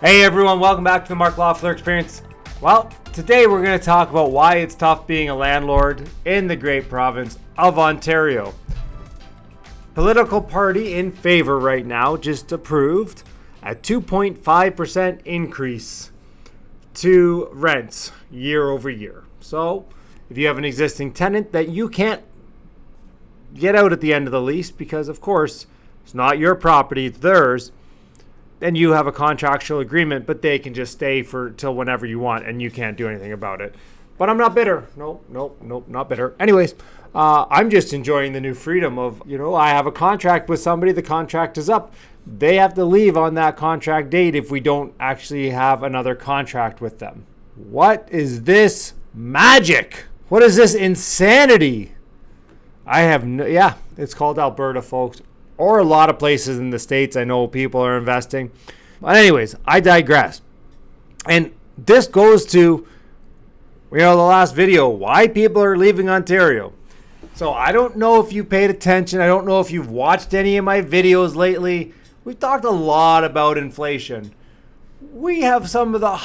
Hey everyone, welcome back to the Mark Loeffler Experience. Well, today we're going to talk about why it's tough being a landlord in the great province of Ontario. Political party in favor right now just approved a 2.5% increase to rents year over year. So if you have an existing tenant that you can't get out at the end of the lease because of course it's not your property, it's theirs, then you have a contractual agreement, but they can just stay for till whenever you want and you can't do anything about it. But I'm not bitter. Nope, not bitter. Anyways, I'm just enjoying the new freedom of, I have a contract with somebody, the contract is up. They have to leave on that contract date if we don't actually have another contract with them. What is this magic? What is this insanity? It's called Alberta, folks. Or a lot of places in the States. I know people are investing. But anyways, I digress. And this goes to, the last video, why people are leaving Ontario. So I don't know if you paid attention. I don't know if you've watched any of my videos lately. We've talked a lot about inflation. We had the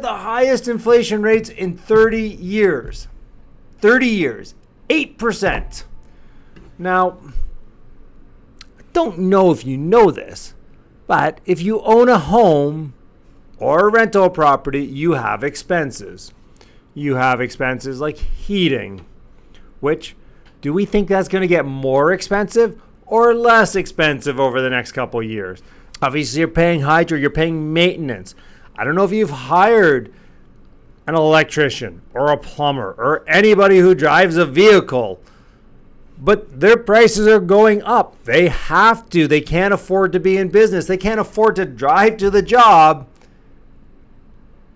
highest inflation rates in 30 years. 30 years. 8%. Now, don't know if you know this, but if you own a home or a rental property, you have expenses. You have expenses like heating, which do we think that's going to get more expensive or less expensive over the next couple of years? Obviously, you're paying hydro, you're paying maintenance. I don't know if you've hired an electrician or a plumber or anybody who drives a vehicle, but their prices are going up. They have to. They can't afford to be in business. They can't afford to drive to the job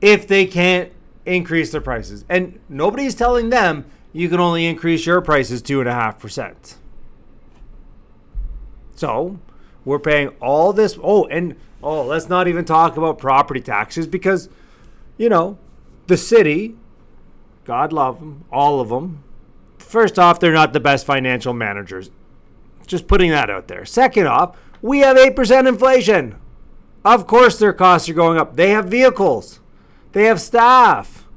if they can't increase their prices. And nobody's telling them you can only increase your prices 2.5%. So we're paying all this. Let's not even talk about property taxes because, the city, God love them, all of them. First off, they're not the best financial managers. Just putting that out there. Second off, we have 8% inflation. Of course their costs are going up. They have vehicles. They have staff.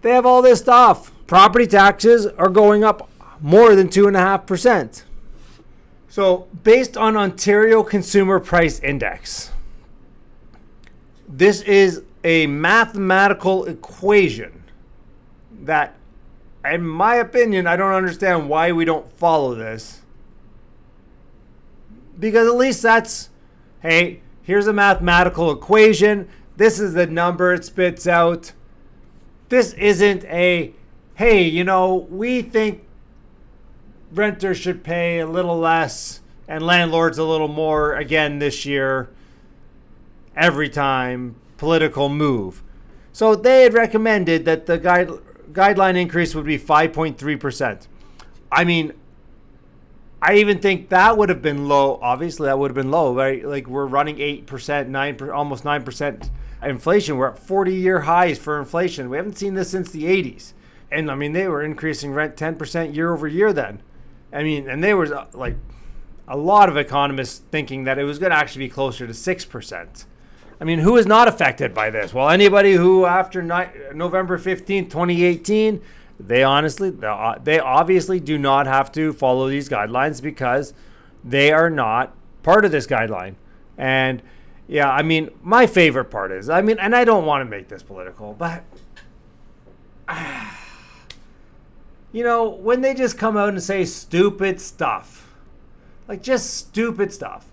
They have all this stuff. Property taxes are going up more than 2.5%. So based on Ontario Consumer Price Index, this is a mathematical equation that, in my opinion, I don't understand why we don't follow this. Because at least that's, hey, here's a mathematical equation. This is the number it spits out. This isn't a, hey, we think renters should pay a little less and landlords a little more again this year. Every time, political move. So they had recommended that the guideline increase would be 5.3%. I mean, I even think that would have been low. Obviously, that would have been low, right? Like we're running 8%, 9%, almost 9% inflation. We're at 40-year highs for inflation. We haven't seen this since the 80s. And I mean, they were increasing rent 10% year over year then. I mean, and there was like a lot of economists thinking that it was going to actually be closer to 6%. I mean, who is not affected by this? Well, anybody who after November 15th, 2018, they obviously do not have to follow these guidelines because they are not part of this guideline. And yeah, I mean, my favorite part is, and I don't want to make this political, but when they just come out and say stupid stuff, like just stupid stuff.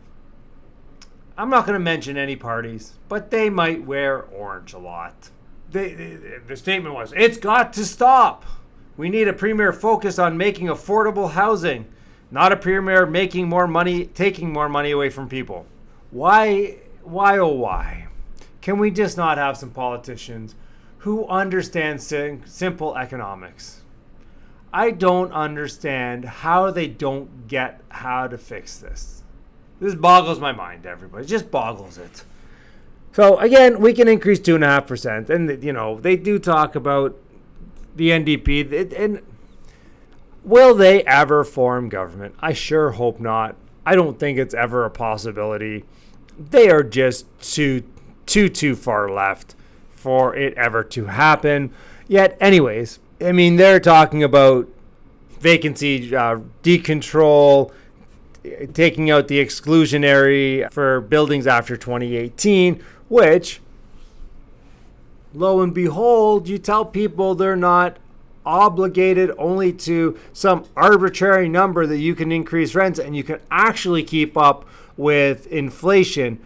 I'm not going to mention any parties, but they might wear orange a lot. The statement was, it's got to stop. We need a premier focus on making affordable housing, not a premier making more money, taking more money away from people. Why, oh why? Can we just not have some politicians who understand simple economics? I don't understand how they don't get how to fix this. This boggles my mind, everybody. It just boggles it. So, again, we can increase 2.5%. And, they do talk about the NDP. And will they ever form government? I sure hope not. I don't think it's ever a possibility. They are just too too far left for it ever to happen. Yet, anyways, I mean, they're talking about vacancy decontrol, taking out the exclusionary for buildings after 2018, which, lo and behold, you tell people they're not obligated only to some arbitrary number that you can increase rents and you can actually keep up with inflation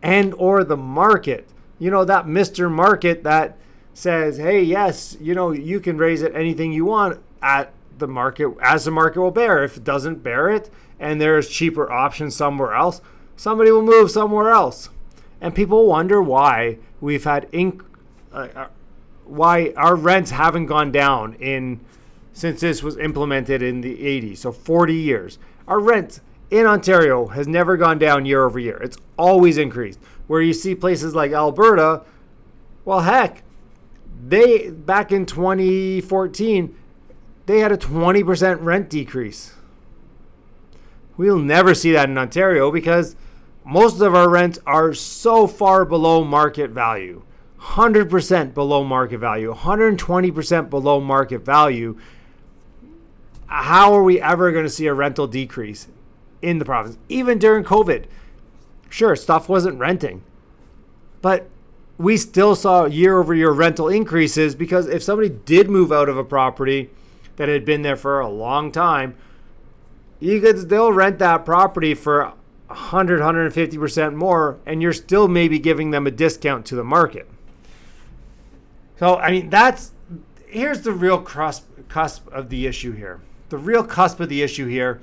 and or the market. You know, that Mr. Market that says, hey, yes, you know, you can raise it anything you want at the market, as the market will bear. If it doesn't bear it and there's cheaper options somewhere else, somebody will move somewhere else. And people wonder why we've had why our rents haven't gone down since this was implemented in the 80s, so 40 years. Our rent in Ontario has never gone down year over year. It's always increased. Where you see places like Alberta, well, heck, they back in 2014, they had a 20% rent decrease. We'll never see that in Ontario because most of our rents are so far below market value. 100% below market value, 120% below market value. How are we ever going to see a rental decrease in the province? Even during COVID, sure, stuff wasn't renting, but we still saw year over year rental increases because if somebody did move out of a property that had been there for a long time, you could still rent that property for 100, 150% more, and you're still maybe giving them a discount to the market. So, I mean, here's the real cusp of the issue here. The real cusp of the issue here,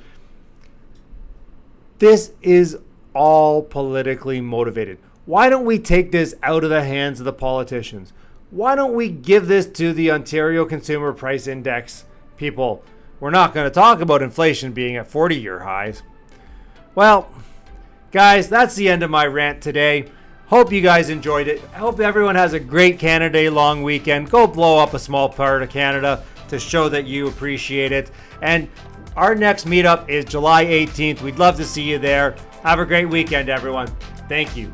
this is all politically motivated. Why don't we take this out of the hands of the politicians? Why don't we give this to the Ontario Consumer Price Index people? We're not going to talk about inflation being at 40-year highs. Well, guys, that's the end of my rant today. Hope you guys enjoyed it. I hope everyone has a great Canada Day long weekend. Go blow up a small part of Canada to show that you appreciate it. And our next meetup is July 18th. We'd love to see you there. Have a great weekend, everyone. Thank you.